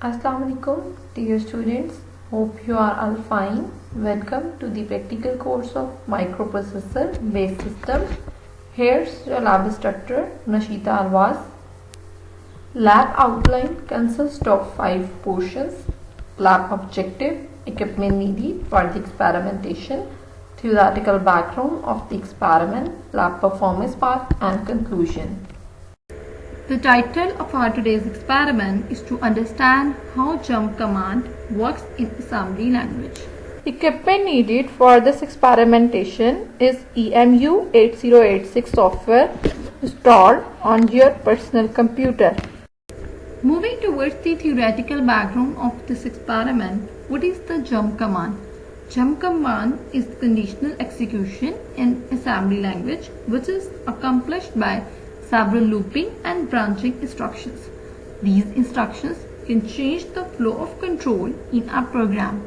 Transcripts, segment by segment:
Assalamu alaikum, dear students. Hope you are all fine. Welcome to the practical course of microprocessor based system. Here's your lab instructor Nashita Alwaz. Lab outline consists of 5 portions: lab objective, equipment needed for the experimentation, theoretical background of the experiment, lab performance part, and conclusion. The title of our today's experiment is to understand how jump command works in assembly language. Equipment needed for this experimentation is EMU 8086 software installed on your personal computer. Moving towards the theoretical background of this experiment, what is the jump command? Jump command is conditional execution in assembly language, which is accomplished by several looping and branching instructions. These instructions can change the flow of control in a program.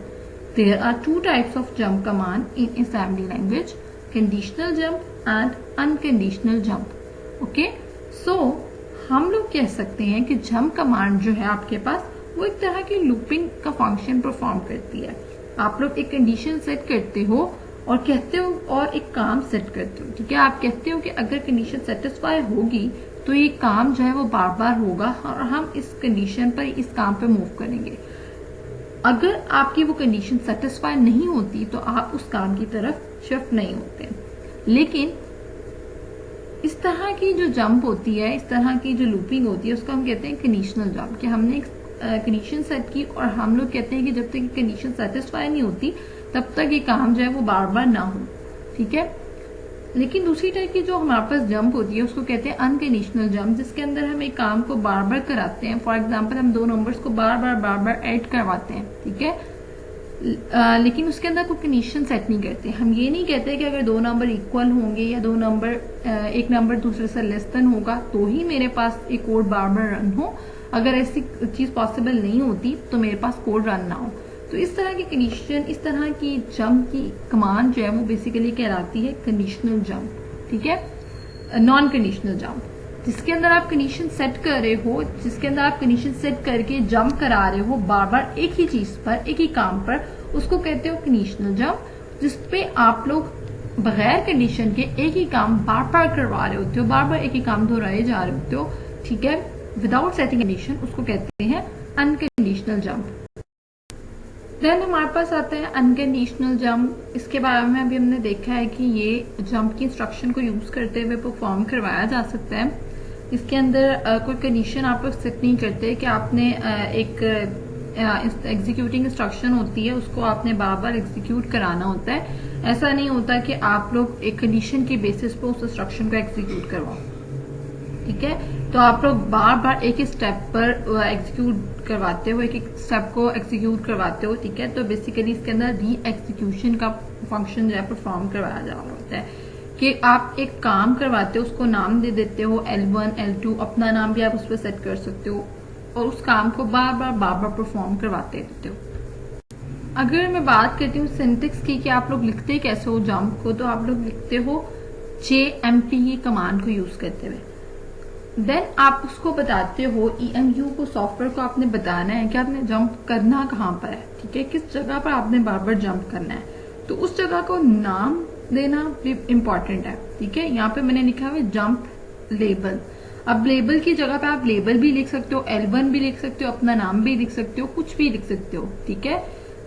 There are two types of jump command in assembly language: conditional jump and unconditional jump. Okay, so हम लोग कह सकते हैं कि jump command जो है आपके पास वो एक तरह की लूपिंग का फंक्शन परफॉर्म करती है। आप लोग एक कंडीशन सेट करते हो और कहते हो और एक काम सेट करते हो, ठीक है। आप कहते हो कि अगर कंडीशन सेटिस्फाई होगी तो ये काम जो है वो बार बार होगा और हम इस कंडीशन पर इस काम पे मूव करेंगे। अगर आपकी वो कंडीशन सेटिस्फाई नहीं होती तो आप उस काम की तरफ शिफ्ट नहीं होते। लेकिन इस तरह की जो जंप होती है, इस तरह की जो लूपिंग होती है, उसको हम कहते हैं कंडीशनल जंप। कि हमने एक कंडीशन सेट की और हम लोग कहते हैं कि जब तक कंडीशन सेटिस्फाई नहीं होती तब तक ये काम जो है वो बार बार ना हो, ठीक है। लेकिन दूसरी टाइप की जो हमारे पास जंप होती है उसको कहते हैं अनकंडीशनल जंप, जिसके अंदर हम एक काम को बार बार कराते हैं। फॉर एग्जाम्पल, हम दो नंबर्स को बार बार ऐड करवाते हैं, ठीक है। लेकिन उसके अंदर कोई कंडीशन सेट नहीं करते। हम ये नहीं कहते कि अगर दो नंबर इक्वल होंगे या दो नंबर एक नंबर दूसरे से लेस देन होगा तो ही मेरे पास एक कोड बार बार रन हो। अगर ऐसी चीज पॉसिबल नहीं होती तो मेरे पास कोड रन ना हो। तो इस तरह की कंडीशन, इस तरह की जंप की कमांड जो है वो बेसिकली कहलाती है कंडीशनल जंप, ठीक है। नॉन कंडीशनल जंप, जिसके अंदर आप कंडीशन सेट कर रहे हो, जिसके अंदर आप कंडीशन सेट करके जंप करा रहे हो बार बार एक ही चीज पर, एक ही काम पर, उसको कहते हो कंडीशनल जंप। जिसपे आप लोग बगैर कंडीशन के एक ही काम बार बार करवा रहे होते हो, बार बार एक ही काम दोहराए जा रहे होते हो, ठीक है, विदाउट सेटिंग कंडीशन, उसको कहते हैं अनकंडीशनल जंप। देन हमारे पास आता है अनकंडीशनल जंप। इसके बारे में अभी हमने देखा है कि ये जंप की इंस्ट्रक्शन को यूज करते हुए परफॉर्म करवाया जा सकता है। इसके अंदर कोई कंडीशन आप लोग सेट नहीं करते कि आपने एक एग्जीक्यूटिंग इंस्ट्रक्शन होती है उसको आपने बार बार एग्जीक्यूट कराना होता है। ऐसा नहीं होता कि आप लोग एक कंडीशन की बेसिस पे उस इंस्ट्रक्शन को एग्जीक्यूट करवाओ, ठीक है। तो आप लोग बार बार एक ही स्टेप पर एग्जीक्यूट करवाते हो, एक एक स्टेप को एग्जीक्यूट करवाते हो, ठीक है। तो बेसिकली इसके अंदर री एग्जीक्यूशन का फंक्शन जो है परफॉर्म करवाया जा रहा होता है कि आप एक काम करवाते हो, उसको नाम दे देते हो L1 L2, अपना नाम भी आप उस पर सेट कर सकते हो और उस काम को बार बार परफॉर्म करवाते रहते हो। अगर मैं बात करती हूँ सिंटेक्स की कि आप लोग लिखते कैसे हो जंप को, तो आप लोग लिखते हो JMP की कमांड को यूज करते हुए। देन आप उसको बताते हो EMU को, सॉफ्टवेयर को आपने बताना है कि आपने जंप करना कहाँ पर है, ठीक है, किस जगह पर आपने बार बार जंप करना है। तो उस जगह को नाम देना भी इम्पोर्टेंट है, ठीक है। यहाँ पे मैंने लिखा है जंप लेबल। अब लेबल की जगह पे आप लेबल भी लिख सकते हो, L1 भी लिख सकते हो, अपना नाम भी लिख सकते हो, कुछ भी लिख सकते हो, ठीक है।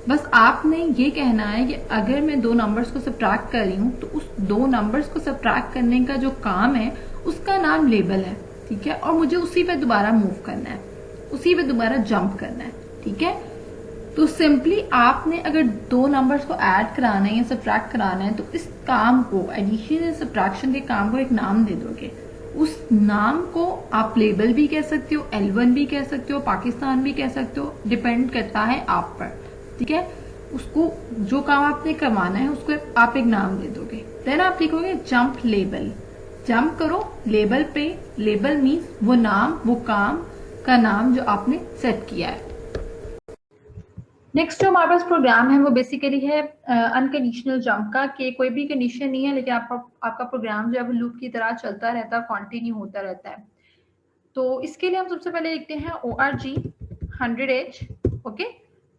बस आपने ये कहना है कि अगर मैं दो नंबर्स को सब्ट्रैक्ट कर रही हूँ तो उस दो नंबर्स को सब्ट्रैक्ट करने का जो काम है उसका नाम लेबल है, ठीक है, और मुझे उसी पे दोबारा मूव करना है, उसी पे दोबारा जंप करना है, ठीक है। तो सिंपली आपने अगर दो नंबर्स को ऐड कराना है या सब्ट्रैक्ट कराना है तो इस काम को, एडिशन या सब्ट्रैक्शन के काम को एक नाम दे दोगे। उस नाम को आप लेबल भी कह सकते हो, L1 भी कह सकते हो, पाकिस्तान भी कह सकते हो, डिपेंड करता है आप पर, ठीक है। उसको जो काम आपने करवाना है उसको आप एक नाम दे दोगे। देन आप लिखोगे जंप लेबल। जंप करो लेबल पे, लेबल मीन्स वो नाम, वो काम का नाम जो आपने सेट किया है। नेक्स्ट जो हमारे पास प्रोग्राम है वो बेसिकली है अनकंडीशनल जंप का, कि कोई भी कंडीशन नहीं है लेकिन आपका प्रोग्राम जो है वो लूप की तरह चलता रहता है, कंटिन्यू होता रहता है। तो इसके लिए हम सबसे पहले लिखते हैं ORG 100H, ओके।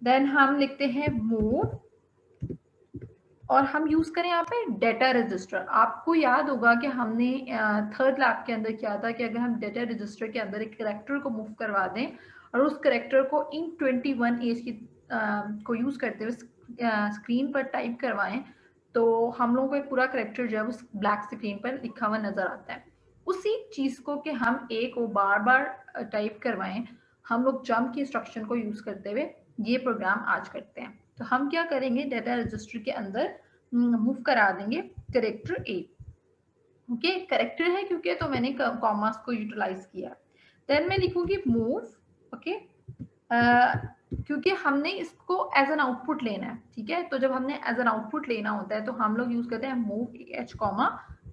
देन हम लिखते हैं मूव, और हम यूज करें यहाँ पे डेटा रजिस्टर। आपको याद होगा कि हमने थर्ड लैब के अंदर किया था कि अगर हम डेटा रजिस्टर के अंदर एक कैरेक्टर को मूव करवा दें और उस कैरेक्टर को इन 21 एज की को यूज करते हुए स्क्रीन पर टाइप करवाएं, तो हम लोगों को एक पूरा कैरेक्टर जो है उस ब्लैक स्क्रीन पर लिखा हुआ नजर आता है। उसी चीज को कि हम ए को बार बार टाइप करवाएं, हम लोग जंप की इंस्ट्रक्शन को यूज करते हुए ये प्रोग्राम आज करते हैं। तो हम क्या करेंगे, डेटा रजिस्टर के अंदर मूव करा देंगे कैरेक्टर ए, ओके। कैरेक्टर है क्योंकि तो मैंने कॉमास को यूटिलाइज किया। देन मैं लिखूंगी मूव, ओके, क्योंकि हमने इसको एज एन आउटपुट लेना है, ठीक है। तो जब हमने एज एन आउटपुट लेना होता है तो हम लोग यूज करते हैं मूव h,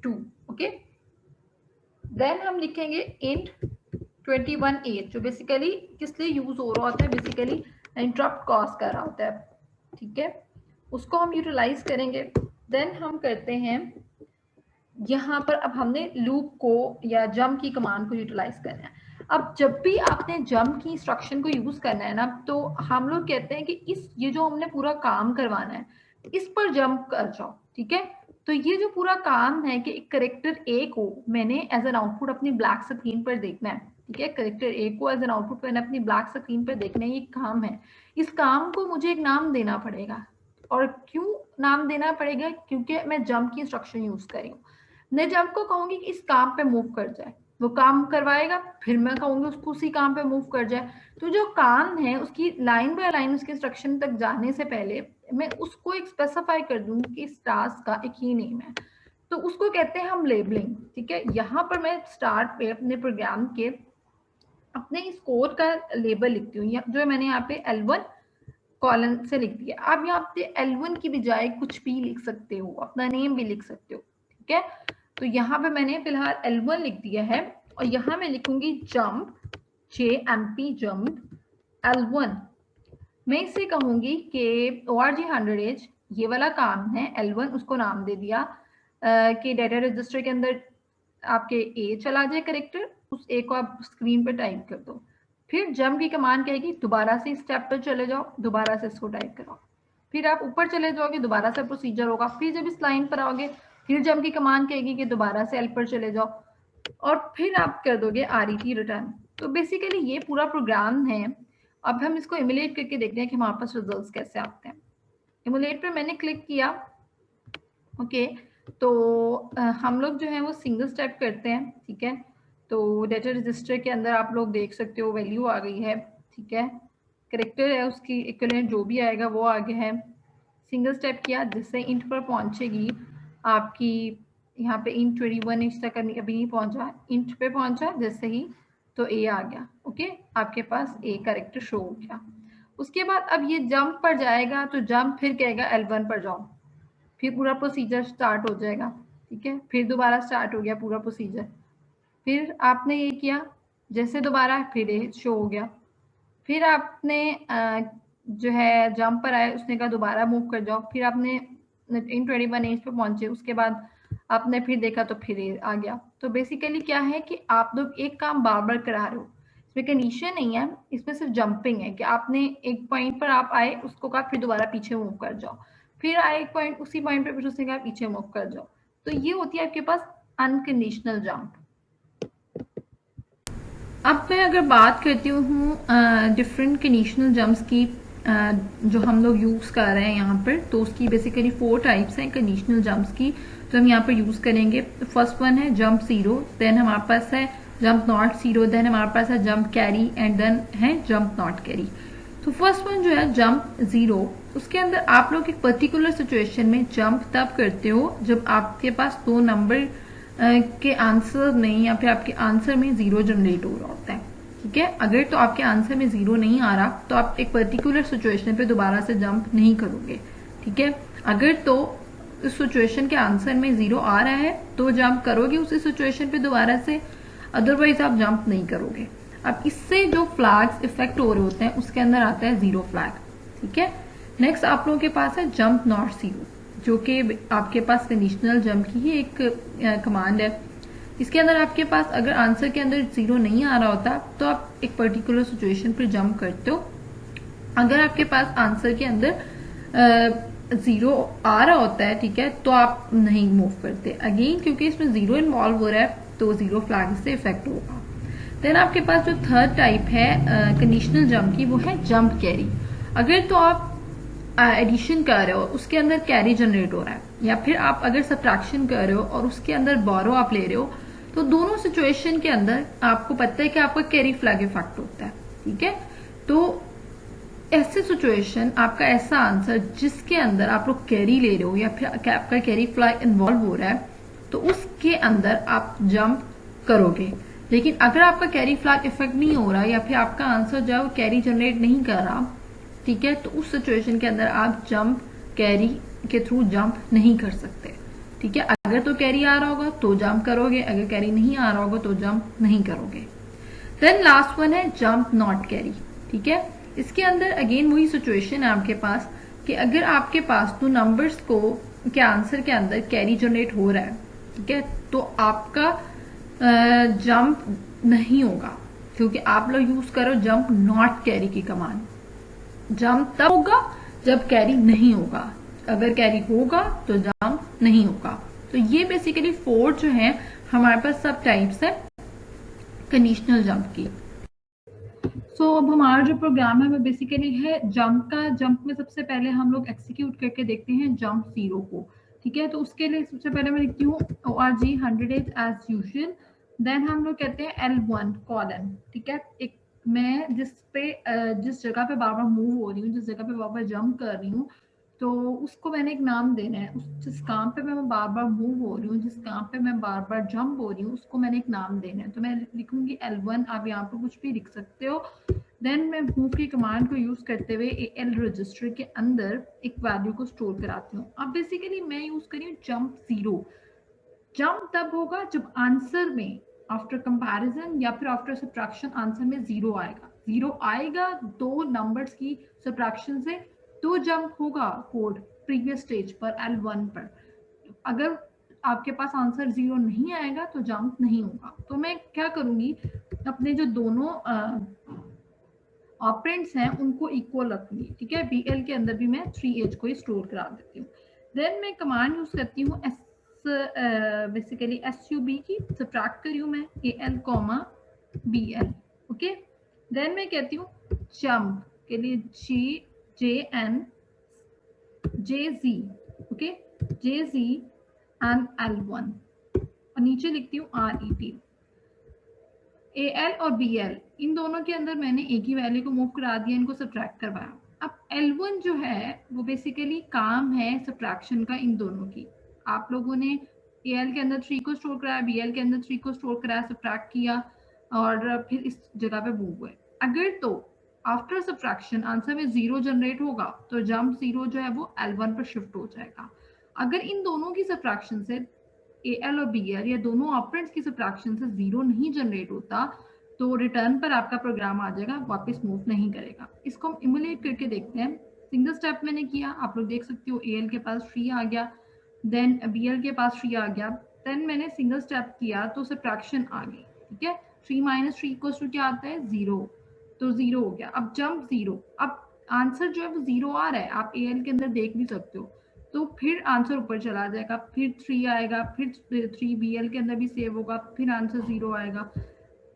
2, ओके। देन हम लिखेंगे इंट 21 एज, जो बेसिकली किस लिए यूज हो रहा होता है, बेसिकली इंटरप्ट कॉज कर रहा होता है, ठीक है। उसको हम यूटिलाइज करेंगे। देन हम करते हैं यहाँ पर, अब हमने लूप को या जंप की कमांड को यूटिलाइज करना है। अब जब भी आपने जंप की इंस्ट्रक्शन को यूज करना है ना, तो हम लोग कहते हैं कि ये जो हमने पूरा काम करवाना है इस पर जंप कर जाओ, ठीक है। तो ये जो पूरा काम है कि एक कैरेक्टर ए को मैंने एज एन आउटपुट अपनी ब्लैक स्क्रीन पर देखना है, ठीक है। कैरेक्टर ए को एज एन आउटपुट मैंने अपनी ब्लैक स्क्रीन पर देखना है, ये काम है। इस काम को मुझे एक नाम देना पड़ेगा। और क्यों नाम देना पड़ेगा, क्योंकि मैं जंप की इंस्ट्रक्शन यूज करी हूँ। मैं जंप को कहूंगी कि इस काम पे मूव कर जाए, वो काम करवाएगा, फिर मैं कहूंगी उसको उसी काम पे मूव कर जाए। तो जो काम है उसकी लाइन बाय लाइन उसके इंस्ट्रक्शन तक जाने से पहले मैं उसको एक स्पेसिफाई कर दूंगी कि इस टास्क का एक ही नेम है, तो उसको कहते हैं हम लेबलिंग, ठीक है। यहाँ पर मैं स्टार्ट पे अपने प्रोग्राम के अपने इस कोड का लेबल लिखती हूँ, जो मैंने यहाँ पे L1 कॉलन से लिख दिया। आप यहाँ पे L1 की बजाय कुछ भी लिख सकते हो, अपना नेम भी लिख सकते हो, ठीक है। तो यहाँ पे मैंने फिलहाल L1 लिख दिया है, और यहाँ मैं लिखूंगी जंप, JMP जंप L1। मैं इसे कहूंगी कि ORG 100H ये वाला काम है, L1 उसको नाम दे दिया कि डेटा रजिस्टर के अंदर आपके ए चला जाए कैरेक्टर, उस ए को आप स्क्रीन पर टाइप कर दो। फिर जंप की कमांड कहेगी दोबारा से इस स्टेप पर चले जाओ, दोबारा से इसको टाइप कराओ। फिर आप ऊपर चले जाओगे, दोबारा से प्रोसीजर होगा। फिर जब इस लाइन पर आओगे, फिर जंप की कमांड कहेगी कि दोबारा से एल पर चले जाओ, और फिर आप कर दोगे RET रिटर्न। तो बेसिकली ये पूरा प्रोग्राम है। अब हम इसको इमुलेट करके देखते हैं कि हमारे पास रिजल्ट्स कैसे आते हैं। इमुलेट पर मैंने क्लिक किया, ओके। तो हम लोग जो है वो सिंगल स्टेप करते हैं, ठीक है। तो डेटा रजिस्टर के अंदर आप लोग देख सकते हो वैल्यू आ गई है, ठीक है। कैरेक्टर है उसकी इक्विवेलेंट जो भी आएगा वो आ गया है। सिंगल स्टेप किया, जिससे इंट पर पहुंचेगी आपकी, यहाँ पे इंट 21 इंच तक अभी नहीं पहुंचा, इंट पे पहुंचा जैसे ही तो ए आ गया, ओके। आपके पास ए कैरेक्टर शो हो गया। उसके बाद अब ये जंप पर जाएगा, तो जंप फिर कहेगा L1 पर जाओ, फिर पूरा प्रोसीजर स्टार्ट हो जाएगा, ठीक है। फिर दोबारा स्टार्ट हो गया पूरा प्रोसीजर। फिर आपने ये किया, जैसे दोबारा फिर ये शो हो गया। फिर आपने जो है जंप पर आए, उसने कहा दोबारा मूव कर जाओ। फिर आपने इन 21 एज पे पहुंचे, उसके बाद आपने फिर देखा तो फिर ये आ गया। तो बेसिकली क्या है कि आप लोग एक काम बार बार करा रहे हो, इसमें कंडीशन नहीं है, इसमें सिर्फ जंपिंग है कि आपने एक पॉइंट पर आप आए, उसको कहा फिर दोबारा पीछे मूव कर जाओ, फिर आए एक पॉइंट, उसी पॉइंट पे फिर उसने कहा पीछे मूव कर जाओ। तो ये होती है आपके पास अनकंडीशनल जंप। अब मैं अगर बात करती हूँ डिफरेंट कंडीशनल जंप्स की जो हम लोग यूज कर रहे हैं यहाँ पर, तो उसकी बेसिकली 4 टाइप्स हैं कंडीशनल जंप्स की जो हम यहाँ पर यूज करेंगे। फर्स्ट वन है जंप 0, देन हमारे पास है जंप नॉट 0, देन हमारे पास है जंप कैरी, एंड देन है जंप नॉट कैरी। तो फर्स्ट वन जो है जंप 0, उसके अंदर आप लोग एक पर्टिकुलर सिचुएशन में जंप तब करते हो जब आपके पास 2 नंबर के आंसर में या फिर आपके आंसर में 0 जनरेट हो रहा होता है, ठीक है। अगर तो आपके आंसर में 0 नहीं आ रहा तो आप एक पर्टिकुलर सिचुएशन पे दोबारा से जंप नहीं करोगे, ठीक है। अगर तो इस सिचुएशन के आंसर में 0 आ रहा है तो जंप करोगे उसी सिचुएशन पे दोबारा से, अदरवाइज आप जंप नहीं करोगे। अब इससे जो फ्लैग्स इफेक्ट हो रहे होते हैं उसके अंदर आता है 0 फ्लैग, ठीक है। नेक्स्ट आप लोगों के पास है जंप नॉट 0, जो कि आपके पास कंडीशनल जंप की ही एक कमांड है। इसके अंदर आपके पास अगर आंसर के अंदर 0 नहीं आ रहा होता तो आप एक पर्टिकुलर सिचुएशन पर जंप करते हो। अगर आपके पास आंसर के अंदर 0 आ रहा होता है, ठीक है, तो आप नहीं मूव करते। अगेन क्योंकि इसमें 0 इन्वॉल्व हो रहा है तो 0 फ्लैग से इफेक्ट होगा। देन आपके पास जो थर्ड टाइप है कंडीशनल जंप की, वो है जंप कैरी। अगर तो आप एडिशन कर रहे हो, उसके अंदर कैरी जनरेट हो रहा है, या फिर आप अगर सब्ट्रैक्शन कर रहे हो और उसके अंदर बोरो आप ले रहे हो, तो दोनों सिचुएशन के अंदर आपको पता है कि आपका कैरी फ्लैग इफेक्ट होता है, ठीक है। तो ऐसे सिचुएशन, आपका ऐसा आंसर जिसके अंदर आप लोग कैरी ले रहे हो या फिर आपका कैरी फ्लैग इन्वॉल्व हो रहा है, तो उसके अंदर आप जंप करोगे। लेकिन अगर आपका कैरी फ्लैग इफेक्ट नहीं हो रहा या फिर आपका आंसर जो है वो कैरी जनरेट नहीं कर रहा, ठीक है, तो उस सिचुएशन के अंदर आप जंप कैरी के थ्रू जंप नहीं कर सकते, ठीक है। अगर तो कैरी आ रहा होगा तो जंप करोगे, अगर कैरी नहीं आ रहा होगा तो जंप नहीं करोगे। देन लास्ट वन है जंप नॉट कैरी, ठीक है। इसके अंदर अगेन वही सिचुएशन है आपके पास कि अगर आपके पास तो नंबर्स को के आंसर के अंदर कैरी जनरेट हो रहा है, ठीक है, तो आपका जंप नहीं होगा, क्योंकि आप लोग यूज करो जंप नॉट कैरी की कमांड। जंप तब होगा जब कैरी नहीं होगा, अगर कैरी होगा तो जंप नहीं होगा। तो ये बेसिकली 4 जो है हमारे पास सब टाइप्स है कंडीशनल जंप की। अब हमारा जो प्रोग्राम है वो बेसिकली है जंप का। जंप में सबसे पहले हम लोग एक्सिक्यूट करके देखते हैं जंप 0 को, ठीक है। तो उसके लिए सबसे पहले मैं लिखती हूँ ORG 100 एज यूजुअल। देन हम लोग कहते हैं L1 कॉलन, ठीक है। एक मैं जिस जगह पे बार बार मूव हो रही हूँ, जिस जगह पे बार बार जंप कर रही हूँ, तो उसको मैंने एक नाम देना है। जिस काम पे मैं बार बार मूव हो रही हूँ, जिस काम पे मैं बार बार जंप हो रही हूँ, उसको मैंने एक नाम देना है। तो मैं लिखूंगी L1, आप यहाँ पर कुछ भी लिख सकते हो। देन मैं मूव की कमांड को यूज करते हुए AL रजिस्टर के अंदर एक वैल्यू को स्टोर कराती हूँ। अब बेसिकली मैं यूज करी हूँ जंप 0। जंप तब होगा जब आंसर में आफ्टर कंपैरिजन या फिर आफ्टर सब्ट्रैक्शन आंसर में 0 आएगा। 0 आएगा दो नंबर्स की सब्ट्रैक्शन से, तो जंप होगा कोड प्रीवियस स्टेज पर L1 पर। अगर आपके पास आंसर 0 नहीं आएगा तो जंप नहीं होगा। तो मैं क्या करूंगी, अपने जो दोनों ऑपरेंड्स हैं उनको इक्वल रखूंगी, ठीक है। BL के अंदर भी मैं 3H को ही स्टोर करा देती हूँ। देन मैं कमांड यूज करती हूँ बेसिकली SUB की। सब्ट्रैक्ट करी हूँ मैं AL, BL, ओके। देन मैं कहती हूँ जंप के लिए JN JZ, okay, JZ and L1, और नीचे लिखती हूँ RET। AL और BL इन दोनों के अंदर मैंने एक ही वैल्यू को मूव करा दिया, इनको सब्ट्रैक्ट करवाया। अब L1 जो है वो बेसिकली काम है सब्ट्रैक्शन का इन दोनों की। आप लोगों ने AL के अंदर 3 को स्टोर कराया, BL के अंदर 3 को स्टोर कराया, सब्ट्रैक्ट किया और फिर इस जगह पे मूव हुए। अगर तो आफ्टर सब्ट्रैक्शन आंसर में 0 जनरेट होगा तो जंप 0 जो है वो L1 पर शिफ्ट हो जाएगा। अगर इन दोनों की सब्ट्रैक्शन से AL और BL या दोनों ऑपरेंड्स की सब्ट्रैक्शन से 0 नहीं जनरेट होता तो रिटर्न पर आपका प्रोग्राम आ जाएगा, वापस मूव नहीं करेगा। इसको हम इमुलेट करके देखते हैं। सिंगल स्टेप मैंने किया, आप लोग देख सकते हो AL के पास 3 आ गया, देन BL के पास 3 आ गया। देन मैंने सिंगल स्टेप किया तो सब्ट्रैक्शन आ गई, ठीक है। 3 - 3 इक्वल्स टू क्या आता है 0, तो 0 हो गया। अब जंप 0, अब आंसर जो है वो 0 आ रहा है, आप AL के अंदर देख भी सकते हो। तो फिर आंसर ऊपर चला जाएगा, फिर 3 आएगा, फिर 3 BL के अंदर भी सेव होगा, फिर आंसर 0 आएगा।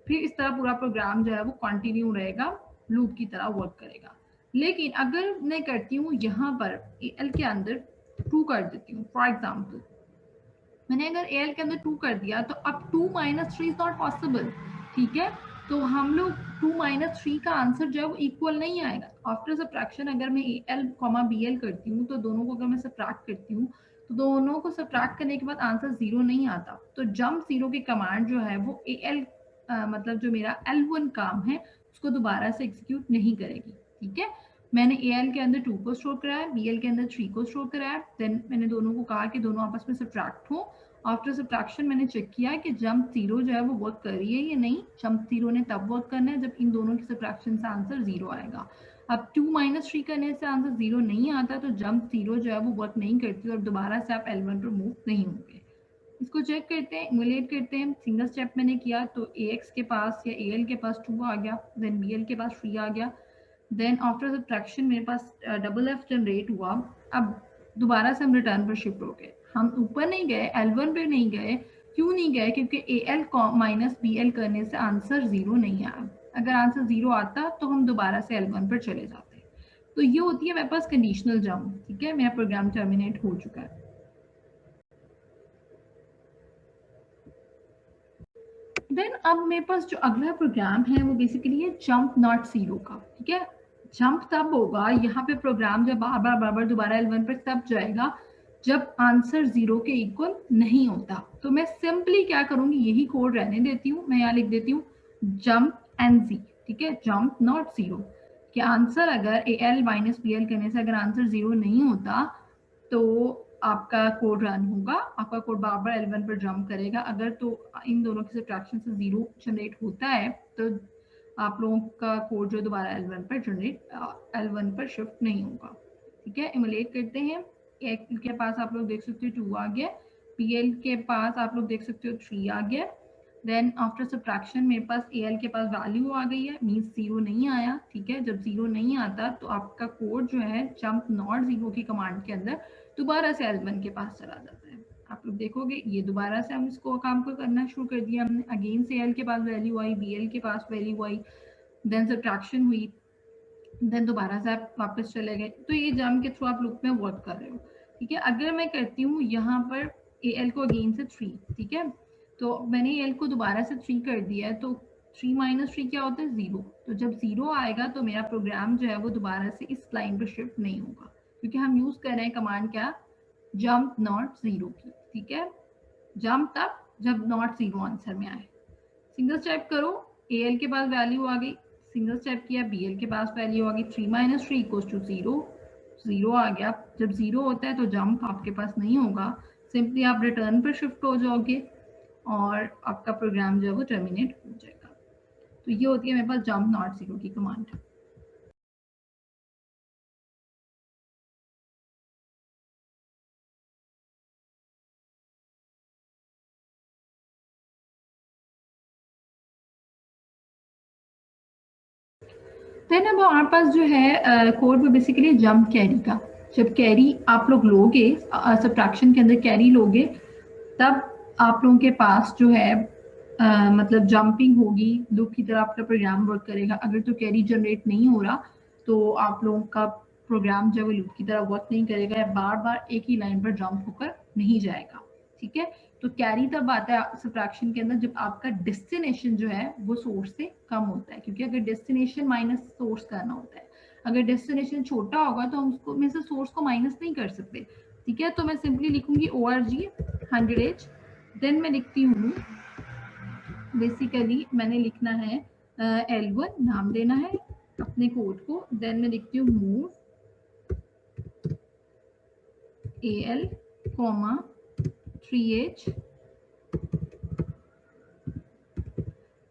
फिर इस तरह पूरा प्रोग्राम जो है वो कंटिन्यू रहेगा, लूप की तरह वर्क करेगा। लेकिन अगर मैं करती हूँ यहाँ पर AL के अंदर 2 कर देती हूँ, फॉर एग्जाम्पल मैंने अगर AL के अंदर 2 कर दिया तो अब 2 - 3 इज नॉट पॉसिबल, ठीक है। तो हम लोग 2 - 3 का आंसर जो है वो इक्वल नहीं आएगा। आफ्टर सब्ट्रैक्शन अगर मैं AL, BL करती हूँ तो दोनों को अगर मैं सब्ट्रैक्ट करती हूँ तो दोनों को सब्ट्रैक्ट करने के बाद आंसर 0 नहीं आता। तो जंप 0 की कमांड जो है वो AL मतलब जो मेरा L1 काम है उसको दोबारा से एग्जीक्यूट नहीं करेगी, ठीक है। मैंने AL के अंदर 2 को स्टोर कराया, BL के अंदर 3 को स्टोर कराया। देन मैंने दोनों को कहा कि दोनों आपस में सब्ट्रैक्ट हो। आफ्टर सब्ट्रैक्शन मैंने चेक किया कि जंप 0 जो है वो वर्क कर रही है या नहीं। जंप 0 ने तब वर्क करना है जब इन दोनों की सब्ट्रैक्शन से आंसर 0 आएगा। अब 2 - 3 करने से आंसर 0 नहीं आता तो जंप 0 जो है वो वर्क नहीं करती और दोबारा से आप L1 पर मूव नहीं होंगे। इसको चेक करते हैं, इमुलेट करते हैं। सिंगल स्टेप मैंने किया तो ax के पास या al के पास 2 आ गया, देन bl के पास 3 आ गया, देन आफ्टर सब्ट्रैक्शन मेरे पास डबल एफ जनरेट हुआ। अब दोबारा से हम रिटर्न पर शिफ्ट हो गए, हम ऊपर नहीं गए, L1 पे नहीं गए। क्यों नहीं गए? क्योंकि AL माइनस BL करने से आंसर 0 नहीं आया। अगर आंसर 0 आता तो हम दोबारा से L1 पर चले जाते। तो ये होती है मेरे पास कंडीशनल जंप। ठीक है, मेरा प्रोग्राम टर्मिनेट हो चुका है। देन अब मेरे पास जो अगला प्रोग्राम है वो बेसिकली है जंप नॉट जीरो का। ठीक है, जंप तब होगा, यहाँ पे प्रोग्राम जब बार बार दोबारा L1 पर तब जाएगा जब आंसर 0 के इक्वल नहीं होता। तो मैं सिंपली क्या करूंगी, यही कोड रहने देती हूँ, मैं यहाँ लिख देती हूँ जंप एन जी। ठीक है, जंप नॉट जीरो कि आंसर अगर AL माइनस BL करने से अगर आंसर 0 नहीं होता तो आपका कोड रन होगा, आपका कोड बार बार L1 पर जंप करेगा। अगर तो इन दोनों की सब्ट्रैक्शन से 0 जनरेट होता है तो आप लोगों का कोड जो दोबारा L1 पर L1 पर शिफ्ट नहीं होगा। ठीक है, इमुलेट करते हैं। A के पास आप लोग देख सकते हो 2 आ गया, PL के पास आप लोग देख सकते हो 3 आ गया। देन आफ्टर सब्ट्रैक्शन मेरे पास AL के पास वैल्यू आ गई है, मीन्स 0 नहीं आया। ठीक है, जब 0 नहीं आता तो आपका कोड जो है जंप नॉट 0 की कमांड के अंदर दोबारा से L1 के पास चला जाता है। आप लोग देखोगे ये दोबारा से हम इसको काम को करना शुरू कर दिया हमने। अगेन से L के पास वैल्यू आई, BL के पास वैल्यू आई, देन सब्ट्रैक्शन हुई, देन दोबारा से आप वापस चले गए। तो ये जंप के थ्रू आप लूप में वर्क कर रहे हो। ठीक है, अगर मैं करती हूँ यहाँ पर AL को अगेन से 3, ठीक है, तो मैंने AL को दोबारा से 3 कर दिया है, तो 3 माइनस 3 क्या होता है 0। तो जब 0 आएगा तो मेरा प्रोग्राम जो है वो दोबारा से इस लाइन पर शिफ्ट नहीं होगा, क्योंकि हम यूज कर रहे हैं कमांड क्या, जंप नॉट 0 की। ठीक है, जंप तब जब नॉट 0 आंसर में आए। सिंगल स्टेप करो, AL के पास वैल्यू आ गई, सिंगल स्टेप किया, BL के पास वैल्यू आ गई, 3 माइनस 3 इक्वल्स टू 0, 0 आ गया। जब 0 होता है तो जंप आपके पास नहीं होगा, सिंपली आप रिटर्न पर शिफ्ट हो जाओगे और आपका प्रोग्राम जो है वो टर्मिनेट हो जाएगा। तो ये होती है मेरे पास जंप नॉट 0 की कमांड। देन अब हमारे पास जो है कोड में बेसिकली जंप कैरी का। जब कैरी आप लोग लोगे, सब्ट्रैक्शन के अंदर कैरी लोगे, तब आप लोगों के पास जो है मतलब जंपिंग होगी, लूप की तरह आपका प्रोग्राम वर्क करेगा। अगर तो कैरी जनरेट नहीं हो रहा तो आप लोगों का प्रोग्राम जो है वो लूप की तरह वर्क नहीं करेगा, बार बार एक ही लाइन पर जंप होकर नहीं जाएगा। ठीक है, तो कैरी तब आता है सब्ट्रैक्शन के अंदर जब आपका डेस्टिनेशन जो है वो सोर्स से कम होता है, क्योंकि अगर डेस्टिनेशन माइनस सोर्स करना होता है, अगर डेस्टिनेशन छोटा होगा तो हम उसको में से सोर्स को माइनस नहीं कर सकते। ठीक है, तो मैं सिंपली लिखूंगी org 100h, देन मैं लिखती हूँ, बेसिकली मैंने लिखना है L1 नाम देना है अपने कोड को, देन मैं लिखती हूँ मूव AL, 3h,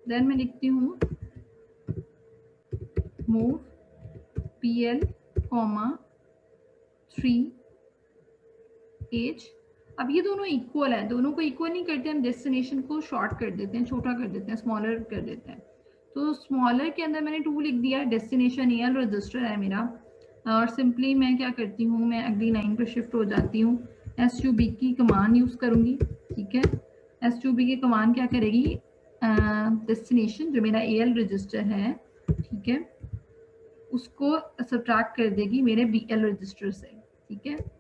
देन मैं लिखती हूँ मूव PL, 3h। अब ये दोनों इक्वल है, दोनों को इक्वल नहीं करते, हम डेस्टिनेशन को शॉर्ट कर देते हैं, छोटा कर देते हैं, स्मॉलर कर देते हैं। तो स्मॉलर के अंदर मैंने 2 लिख दिया, डेस्टिनेशन AL रजिस्टर है मेरा, और सिंपली मैं क्या करती हूँ, मैं अगली लाइन पर शिफ्ट हो जाती हूँ, SUB की कमांड यूज करूंगी। ठीक है, SUB की कमांड क्या करेगी, डेस्टिनेशन जो मेरा AL रजिस्टर है, ठीक है, उसको सब्ट्रैक्ट कर देगी मेरे BL रजिस्टर से। ठीक है,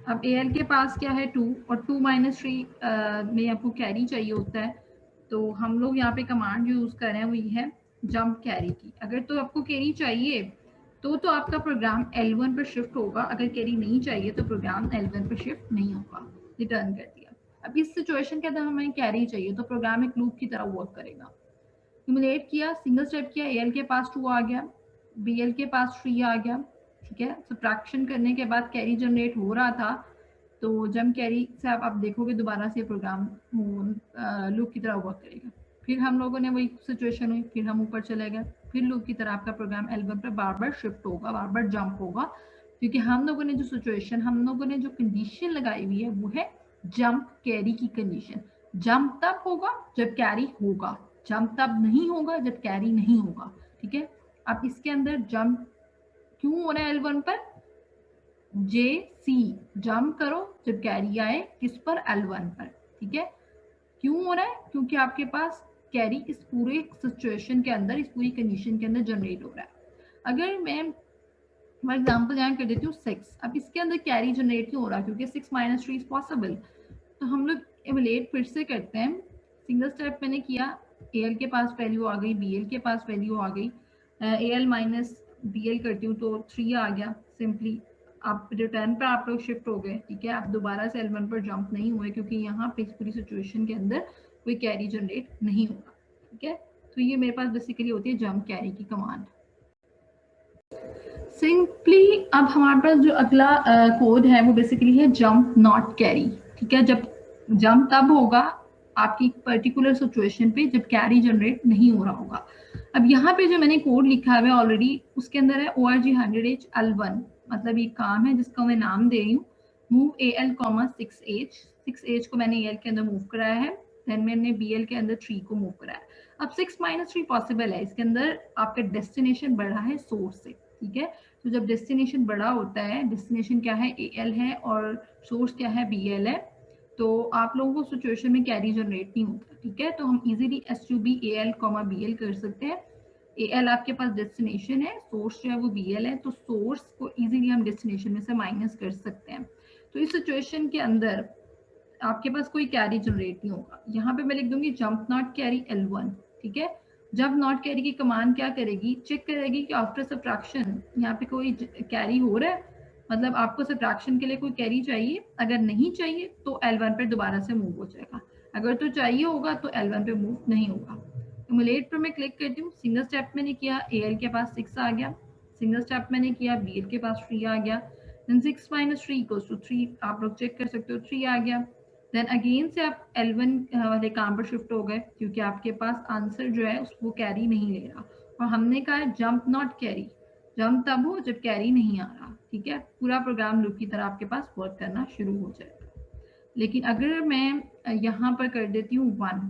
अब AL के पास क्या है 2, और 2 माइनस 3 में आपको कैरी चाहिए होता है, तो हम लोग यहाँ पे कमांड जो यूज कर रहे हैं वो ये है जंप कैरी की। अगर तो आपको कैरी चाहिए तो आपका प्रोग्राम L1 पर शिफ्ट होगा, अगर कैरी नहीं चाहिए तो प्रोग्राम L1 पर शिफ्ट नहीं होगा। रिटर्न कर दिया। अब इस सिचुएशन के अंदर हमें कैरी चाहिए तो प्रोग्राम एक लूप की तरह वर्क करेगा। सिमुलेट किया, सिंगल स्टेप किया, AL के पास 2 आ गया, BL के पास 3 आ गया। ठीक है, सब्ट्रैक्शन करने के बाद कैरी जनरेट हो रहा था, तो जंप कैरी से आप देखोगे दोबारा से प्रोग्राम लूप की तरह वर्क करेगा। फिर हम लोगों ने वही सिचुएशन हुई, फिर हम ऊपर चले गए, फिर लूप की तरह आपका प्रोग्राम L1 पर बार बार शिफ्ट होगा, बार बार जंप होगा, क्योंकि हम लोगों ने जो कंडीशन लगाई हुई है वो है जंप कैरी की कंडीशन। जंप तब होगा जब कैरी होगा, जंप तब नहीं होगा जब कैरी नहीं होगा। ठीक है, अब इसके अंदर जंप क्यों हो रहा है L1 पर? जे सी जंप करो जब कैरी आए किस पर? L1 पर। ठीक है, क्यों हो रहा है? क्योंकि आपके पास कैरी इस पूरे सिचुएशन के अंदर, इस पूरी कंडीशन के अंदर जनरेट हो रहा है। अगर मैं फॉर एग्जाम्पल यहाँ कर देती हूँ 6, अब इसके अंदर कैरी जनरेट क्यों हो रहा है? क्योंकि 6 - 3 इज पॉसिबल। तो हम लोग एवलेट फिर से करते हैं। सिंगल स्टेप मैंने किया, AL के पास वैल्यू आ गई, BL के पास वैल्यू आ गई, AL माइनस BL करती हूँ तो 3 आ गया। सिंपली आप रिटर्न पर आप लोग शिफ्ट हो गए। ठीक है, आप दोबारा से L1 पर जंप नहीं हुए क्योंकि यहाँ पे इस पूरी सिचुएशन के अंदर कोई कैरी जनरेट नहीं होगा। ठीक है, तो ये मेरे पास बेसिकली होती है जंप कैरी की कमांड। सिंपली अब हमारे पास जो अगला कोड है वो बेसिकली है जंप नॉट कैरी। ठीक है, जब जंप तब होगा आपकी पर्टिकुलर सिचुएशन पे जब कैरी जनरेट नहीं हो रहा होगा। अब यहाँ पे जो मैंने कोड लिखा है ऑलरेडी, उसके अंदर है ORG 100H L1, मतलब ये काम है जिसका मैं नाम दे रही हूँ मूव AL, 6H। 6H को मैंने AL के अंदर मूव कराया है, देन मैंने BL के अंदर 3 को मूव कराया है। अब 6 - 3 पॉसिबल है, इसके अंदर आपका डेस्टिनेशन बढ़ा है सोर्स से। ठीक है, तो जब डेस्टिनेशन बड़ा होता है, डेस्टिनेशन क्या है? AL है और सोर्स क्या है? BL है, तो आप लोगों को सिचुएशन में कैरी जनरेट नहीं होता। ठीक है, तो हम इजीली SUB AL, BL कर सकते हैं। AL आपके पास डेस्टिनेशन है, सोर्स जो है वो BL है, तो सोर्स को इजीली हम डेस्टिनेशन में से माइनस कर सकते हैं। तो इस सिचुएशन के अंदर आपके पास कोई कैरी जनरेट नहीं होगा। यहाँ पे मैं लिख दूंगी जंप नॉट कैरी L1। ठीक है, जब नॉट कैरी की कमांड क्या करेगी? चेक करेगी कि आफ्टर सब्ट्रैक्शन यहाँ पे कोई कैरी हो रहा है, मतलब आपको सब्ट्रैक्शन के लिए कोई कैरी चाहिए। अगर नहीं चाहिए तो L1 पे दोबारा से मूव हो जाएगा, अगर तो चाहिए होगा तो L1 पे मूव नहीं होगा। इमुलेट पर मैं क्लिक करती हूँ। सिंगल स्टेप मैंने किया, AL के पास 6 आ गया। सिंगल स्टेप मैंने किया, BL के पास 3 आ गया। देन 6 - 3 = 3, आप लोग चेक कर सकते हो 3 आ गया। देन अगेन से आप L1 वाले काम पर शिफ्ट हो गए क्योंकि आपके पास आंसर जो है वो कैरी नहीं ले रहा, और हमने कहा है जंप नॉट कैरी। जंप तब हो जब कैरी नहीं आ रहा। ठीक है, पूरा प्रोग्राम लूप की तरह आपके पास वर्क करना शुरू हो जाएगा। लेकिन अगर मैं यहाँ पर कर देती हूँ 1,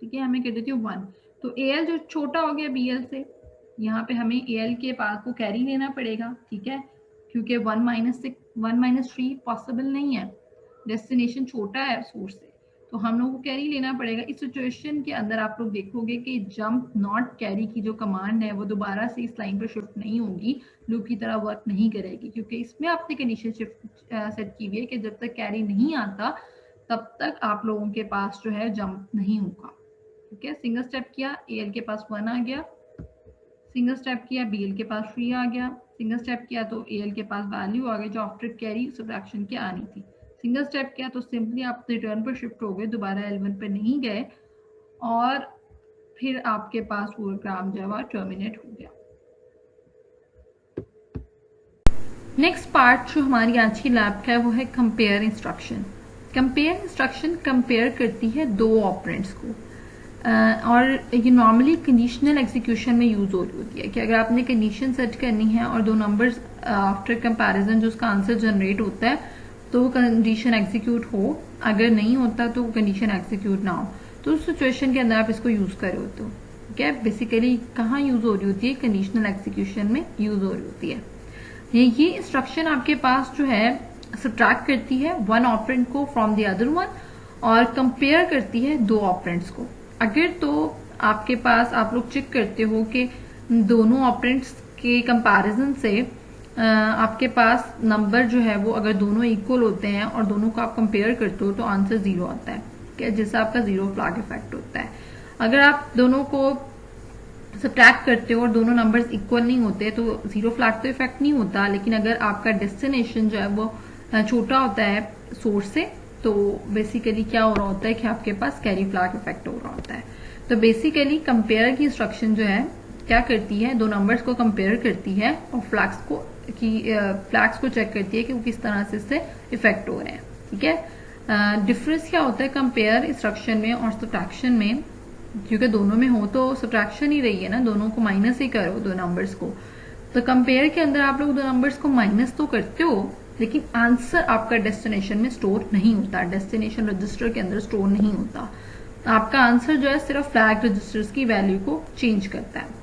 ठीक है, हमें कर देती हूँ 1, तो AL जो छोटा हो गया BL से, यहाँ पे हमें AL के पास को कैरी लेना पड़ेगा। ठीक है, क्योंकि 1 - 3 पॉसिबल नहीं है, डेस्टिनेशन छोटा है सोर्स से, तो हम लोग को कैरी लेना पड़ेगा। इस सिचुएशन के अंदर आप लोग देखोगे कि जंप नॉट कैरी की जो कमांड है वो दोबारा से इस लाइन पर शिफ्ट नहीं होगी, लूप की तरह वर्क नहीं करेगी, क्योंकि इसमें आपने कंडीशन शिफ्ट सेट की हुई है कि जब तक कैरी नहीं आता तब तक आप लोगों के पास जो है जंप नहीं होगा। ठीक है, सिंगल स्टेप किया, AL के पास 1 आ गया। सिंगल स्टेप किया, BL के पास 3 आ गया। सिंगल स्टेप किया तो AL के पास वैल्यू आ गई जो आफ्टर कैरी सब्ट्रैक्शन के आनी थी। सिंगल स्टेप किया तो सिंपली आप रिटर्न पर शिफ्ट हो गए, दोबारा L1 पर नहीं गए, और फिर आपके पास वो प्रोग्राम जो है टर्मिनेट हो गया। नेक्स्ट पार्ट जो हमारी आज की लैब का है वो है compare instruction. Compare instruction compare करती है दो ऑपरेंड्स को, और ये नॉर्मली कंडीशनल एग्जीक्यूशन में यूज हो रही होती है कि अगर आपने कंडीशन सेट करनी है और दो नंबर्स आफ्टर कंपैरिजन जो उसका आंसर जनरेट होता है तो वो कंडीशन एग्जीक्यूट हो, अगर नहीं होता तो कंडीशन एग्जीक्यूट ना हो, तो उस सिचुएशन के अंदर आप इसको यूज कर रहे होते हो। ठीक है, बेसिकली कहाँ यूज हो रही होती है? कंडीशनल एग्जीक्यूशन में यूज हो रही होती है। ये इंस्ट्रक्शन आपके पास जो है सब्ट्रैक्ट करती है वन ऑपरेंड को फ्रॉम द अदर वन और कंपेयर करती है दो ऑपरेंड्स को। अगर तो आपके पास आप लोग चेक करते हो कि दोनों ऑपरेंड्स के कंपैरिजन से आपके पास नंबर जो है वो अगर दोनों इक्वल होते हैं और दोनों को आप कंपेयर करते हो तो आंसर 0 आता है, क्या जिससे आपका 0 फ्लैग इफेक्ट होता है। अगर आप दोनों को सब्ट्रैक्ट करते हो और दोनों नंबर्स इक्वल नहीं होते तो 0 फ्लैग तो इफेक्ट नहीं होता, लेकिन अगर आपका डेस्टिनेशन जो है वो छोटा होता है सोर्स से तो बेसिकली क्या हो रहा होता है कि आपके पास कैरी फ्लैग इफेक्ट हो रहा होता है। तो बेसिकली कंपेयर की इंस्ट्रक्शन जो है क्या करती है, दो नंबर्स को कंपेयर करती है और फ्लैग्स को चेक करती है कि वो किस तरह से इससे इफेक्ट हो रहे हैं। ठीक है, डिफरेंस क्या होता है कंपेयर इंस्ट्रक्शन में और सब्ट्रैक्शन में, क्योंकि दोनों में हो तो सब्ट्रैक्शन ही रही है ना, दोनों को माइनस ही करो दो नंबर्स को, तो कंपेयर के अंदर आप लोग दो नंबर्स को माइनस तो करते हो, लेकिन आंसर आपका डेस्टिनेशन में स्टोर नहीं होता, डेस्टिनेशन रजिस्टर के अंदर स्टोर नहीं होता। आपका आंसर जो है सिर्फ फ्लैग रजिस्टर्स की वैल्यू को चेंज करता है।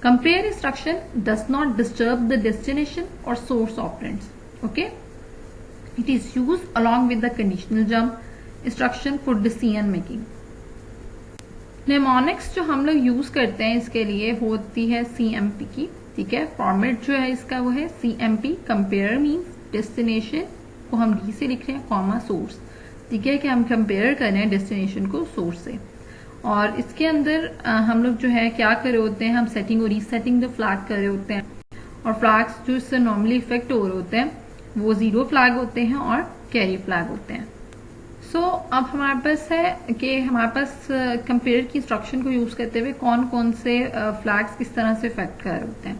Compare instruction does not disturb the destination और source operands. Okay, it is use along with the conditional jump instruction for decision making. Mnemonics जो हम लोग यूज करते हैं इसके लिए होती है CMP की, ठीक है। फॉर्मेट जो है इसका वो है CMP, कंपेयर मीन्स डेस्टिनेशन को हम D से लिख रहे हैं, कॉमा सोर्स, ठीक है, कि हम कंपेयर कर रहे हैं डेस्टिनेशन को सोर्स से। और इसके अंदर हम लोग जो है क्या कर रहे होते हैं, हम सेटिंग और रीसेटिंग द फ्लैग कर रहे होते हैं, और फ्लैग्स जो इससे नॉर्मली इफेक्ट हो रहे होते हैं वो 0 फ्लैग होते हैं और कैरी फ्लैग होते हैं। सो अब हमारे पास है कि हमारे पास कंपेयर की इंस्ट्रक्शन को यूज करते हुए कौन कौन से फ्लैग्स किस तरह से इफेक्ट कर रहे होते हैं।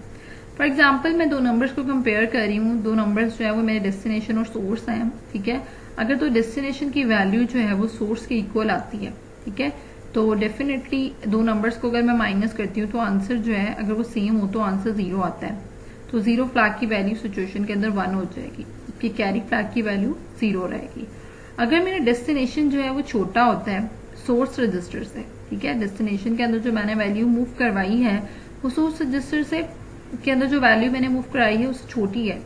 फॉर एग्जाम्पल मैं दो नंबर्स को कंपेयर कर रही हूँ, दो नंबर्स जो है वो मेरे डेस्टिनेशन और सोर्स हैं, ठीक है। अगर तो डेस्टिनेशन की वैल्यू जो है वो सोर्स के इक्वल आती है, ठीक है, तो डेफिनेटली दो नंबर्स को अगर मैं माइनस करती हूँ तो आंसर जो है अगर वो सेम हो तो आंसर 0 आता है। तो 0 फ्लैग की वैल्यू सिचुएशन के अंदर 1 हो जाएगी, जबकि कैरी फ्लैग की वैल्यू 0 रहेगी। अगर मेरा डेस्टिनेशन जो है वो छोटा होता है सोर्स रजिस्टर से, ठीक है, डेस्टिनेशन के अंदर जो मैंने वैल्यू मूव करवाई है वो सोर्स रजिस्टर से के अंदर जो वैल्यू मैंने मूव कराई है उससे छोटी है,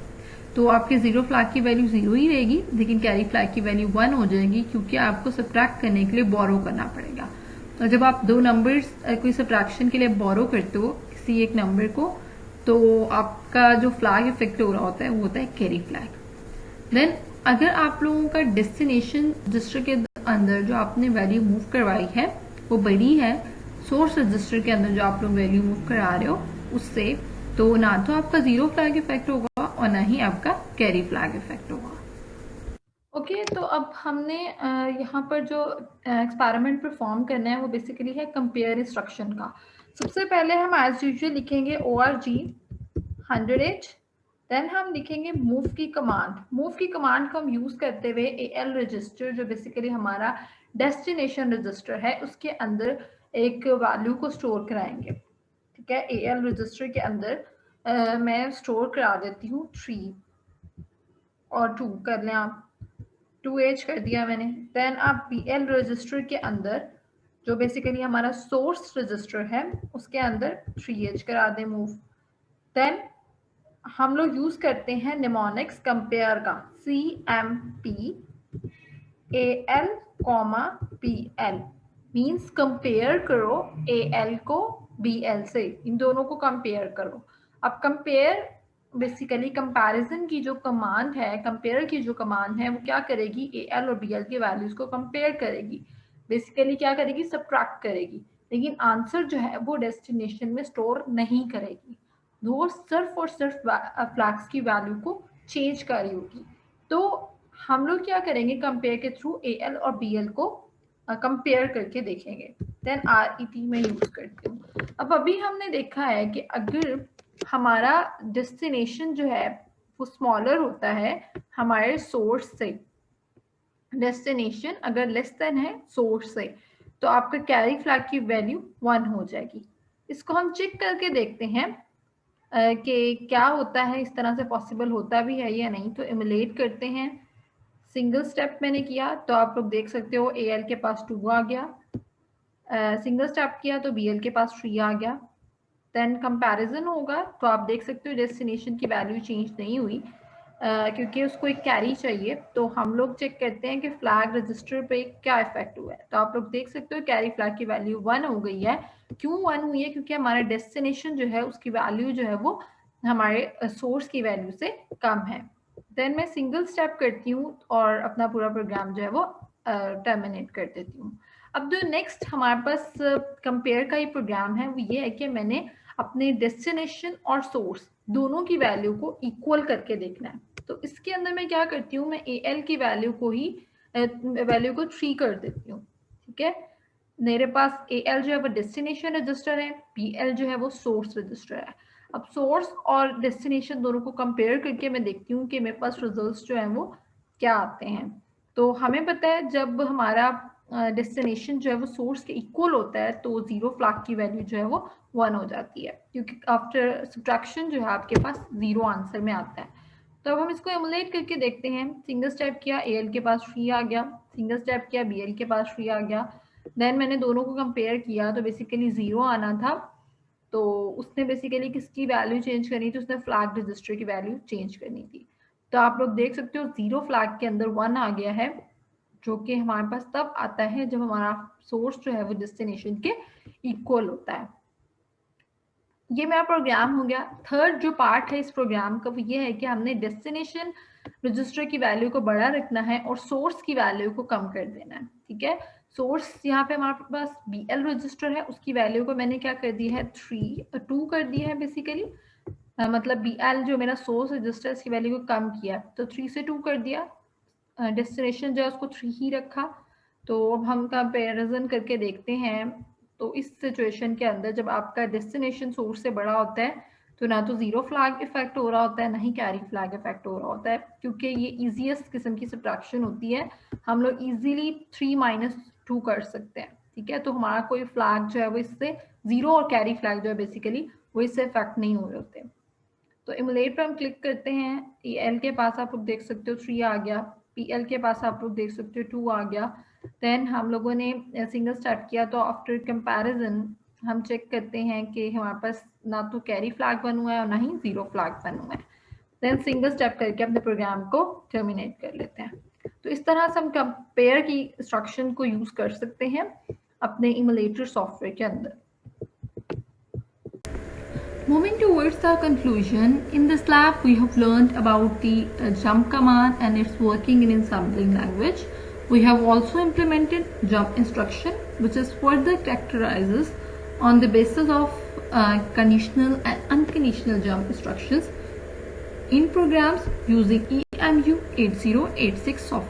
तो आपके 0 फ्लैग की वैल्यू 0 ही रहेगी, लेकिन कैरी फ्लैग की वैल्यू 1 हो जाएगी, क्योंकि आपको सब्ट्रैक्ट करने के लिए बोरो करना पड़ेगा। और जब आप दो नंबर्स कोई सब्ट्रैक्शन के लिए बोरो करते हो किसी एक नंबर को, तो आपका जो फ्लैग इफेक्ट हो रहा होता है वो होता है कैरी फ्लैग। देन अगर आप लोगों का डेस्टिनेशन रजिस्टर के अंदर जो आपने वैल्यू मूव करवाई है वो बड़ी है सोर्स रजिस्टर के अंदर जो आप लोग वैल्यू मूव करा रहे हो उससे, तो ना तो आपका 0 फ्लैग इफेक्ट होगा और ना ही आपका कैरी फ्लैग इफेक्ट होगा। ओके, तो अब हमने यहाँ पर जो एक्सपेरिमेंट परफॉर्म करना है वो बेसिकली है कंपेयर इंस्ट्रक्शन का। सबसे पहले हम एज यूजुअल लिखेंगे ORG 100H, देन हम लिखेंगे मूव की कमांड। मूव की कमांड को हम यूज करते हुए AL रजिस्टर जो बेसिकली हमारा डेस्टिनेशन रजिस्टर है उसके अंदर एक वैल्यू को स्टोर कराएंगे, ठीक है। AL रजिस्टर के अंदर मैं स्टोर करा देती हूँ 3 और 2 कर लें आप, 2H कर दिया मैंने। देन आप BL रजिस्टर के अंदर जो बेसिकली हमारा सोर्स रजिस्टर है उसके अंदर 3H करा दें मूव। देन हम लोग यूज करते हैं निमोनिक्स कंपेयर का, CMP AL, BL means compare करो AL को BL से, इन दोनों को कंपेयर करो। अब कंपेयर बेसिकली कंपैरिजन की जो कमांड है, कंपेयर की जो कमांड है वो क्या करेगी, AL और BL की वैल्यूज को कंपेयर करेगी, बेसिकली क्या करेगी, सब्ट्रैक्ट करेगी, लेकिन आंसर जो है वो डेस्टिनेशन में स्टोर नहीं करेगी, वो सिर्फ और सिर्फ फ्लैग्स की वैल्यू को चेंज कर रही होगी। तो हम लोग क्या करेंगे, कंपेयर के थ्रू AL और BL को कंपेयर करके देखेंगे। देन RET में यूज करती हूँ। अब अभी हमने देखा है कि अगर हमारा डेस्टिनेशन जो है वो स्मॉलर होता है हमारे सोर्स से, डेस्टिनेशन अगर लेस देन है सोर्स से, तो आपका कैरी फ्लैग की वैल्यू 1 हो जाएगी। इसको हम चेक करके देखते हैं कि क्या होता है, इस तरह से पॉसिबल होता भी है या नहीं। तो इमुलेट करते हैं, सिंगल स्टेप मैंने किया तो आप लोग देख सकते हो AL के पास 2 आ गया, सिंगल स्टेप किया तो BL के पास 3 आ गया। देन कंपैरिजन होगा तो आप देख सकते हो डेस्टिनेशन की वैल्यू चेंज नहीं हुई, क्योंकि उसको एक कैरी चाहिए। तो हम लोग चेक करते हैं कि फ्लैग रजिस्टर पे क्या इफेक्ट हुआ है। तो आप लोग देख सकते हो कैरी फ्लैग की वैल्यू 1 हो गई है। क्यों 1 हुई है, क्योंकि हमारा डेस्टिनेशन जो है उसकी वैल्यू जो है वो हमारे सोर्स की वैल्यू से कम है। देन मैं सिंगल स्टेप करती हूँ और अपना पूरा प्रोग्राम जो है वो टर्मिनेट कर देती हूँ। अब जो नेक्स्ट हमारे पास कंपेयर का ही प्रोग्राम है वो ये है कि मैंने अपने डेस्टिनेशन और सोर्स दोनों की वैल्यू को इक्वल करके देखना है। तो इसके अंदर मैं क्या करती हूँ, मैं AL की वैल्यू को ही वैल्यू को 3 कर देती हूँ, ठीक है। मेरे पास AL जो है वो डेस्टिनेशन रजिस्टर है, BL जो है वो सोर्स रजिस्टर है। अब सोर्स और डेस्टिनेशन दोनों को कंपेयर करके मैं देखती हूँ कि मेरे पास रिजल्ट्स जो हैं वो क्या आते हैं। तो हमें पता है जब हमारा डेस्टिनेशन जो है वो सोर्स के इक्वल होता है तो 0 फ्लैग की वैल्यू जो है वो 1 हो जाती है, क्योंकि आफ्टर सब्ट्रैक्शन जो है आपके पास 0 आंसर में आता है। तो अब हम इसको एमुलेट करके देखते हैं। सिंगल स्टेप किया, AL के पास 3 आ गया, सिंगल स्टेप किया, BL के पास 3 आ गया। देन मैंने दोनों को कंपेयर किया तो बेसिकली 0 आना था, तो उसने बेसिकली किसकी वैल्यू चेंज करनी थी, उसने फ्लैग रजिस्टर की वैल्यू चेंज करनी थी। तो आप लोग देख सकते हो 0 फ्लैग के अंदर 1 आ गया है, जो कि हमारे पास तब आता है जब हमारा सोर्स जो है वो डेस्टिनेशन के इक्वल होता है। ये मेरा प्रोग्राम हो गया। थर्ड जो पार्ट है इस प्रोग्राम का वो ये है कि हमने डेस्टिनेशन रजिस्टर की वैल्यू को बड़ा रखना है और सोर्स की वैल्यू को कम कर देना है। ठीक है, सोर्स यहाँ पे हमारे पास BL रजिस्टर है, उसकी वैल्यू को मैंने क्या कर दी है 2 कर दिया है बेसिकली। मतलब BL जो मेरा सोर्स रजिस्टर इसकी वैल्यू को कम किया, तो 3 से 2 कर दिया। डेस्टिनेशन जो है उसको 3 ही रखा। तो अब हम कंपेरिजन करके देखते हैं। तो इस सिचुएशन के अंदर जब आपका डेस्टिनेशन सोर्स से बड़ा होता है तो ना तो 0 फ्लैग इफेक्ट हो रहा होता है, ना ही कैरी फ्लैग इफेक्ट हो रहा होता है, क्योंकि ये इजीएस्ट किस्म की सब्ट्रैक्शन होती है। हम लोग इजीली 3 - 2 कर सकते हैं। ठीक है, तो हमारा कोई फ्लैग जो है वो इससे 0 और कैरी फ्लैग जो है बेसिकली वो इससे इफेक्ट नहीं हो रहे होते। तो इमुलेट पर हम क्लिक करते हैं। EL के पास आप लोग देख सकते हो 3 आ गया, PL के पास आप लोग देख सकते हो 2 आ गया। देन हम लोगों ने सिंगल स्टेप किया, तो आफ्टर कंपैरिजन हम चेक करते हैं कि हमारे पास ना तो कैरी फ्लैग बन हुआ है और ना ही 0 फ्लैग बन हुआ है। देन सिंगल स्टेप करके अपने प्रोग्राम को टर्मिनेट कर लेते हैं। तो इस तरह से हम कंपेयर की इंस्ट्रक्शन को यूज कर सकते हैं अपने इमुलेटर सॉफ्टवेयर के अंदर। Moving towards the conclusion, in this lab we have learned about the jump command and its working in assembling language. We have also implemented jump instruction, which is further characterizes on the basis of conditional and unconditional jump instructions in programs using EMU 8086 software.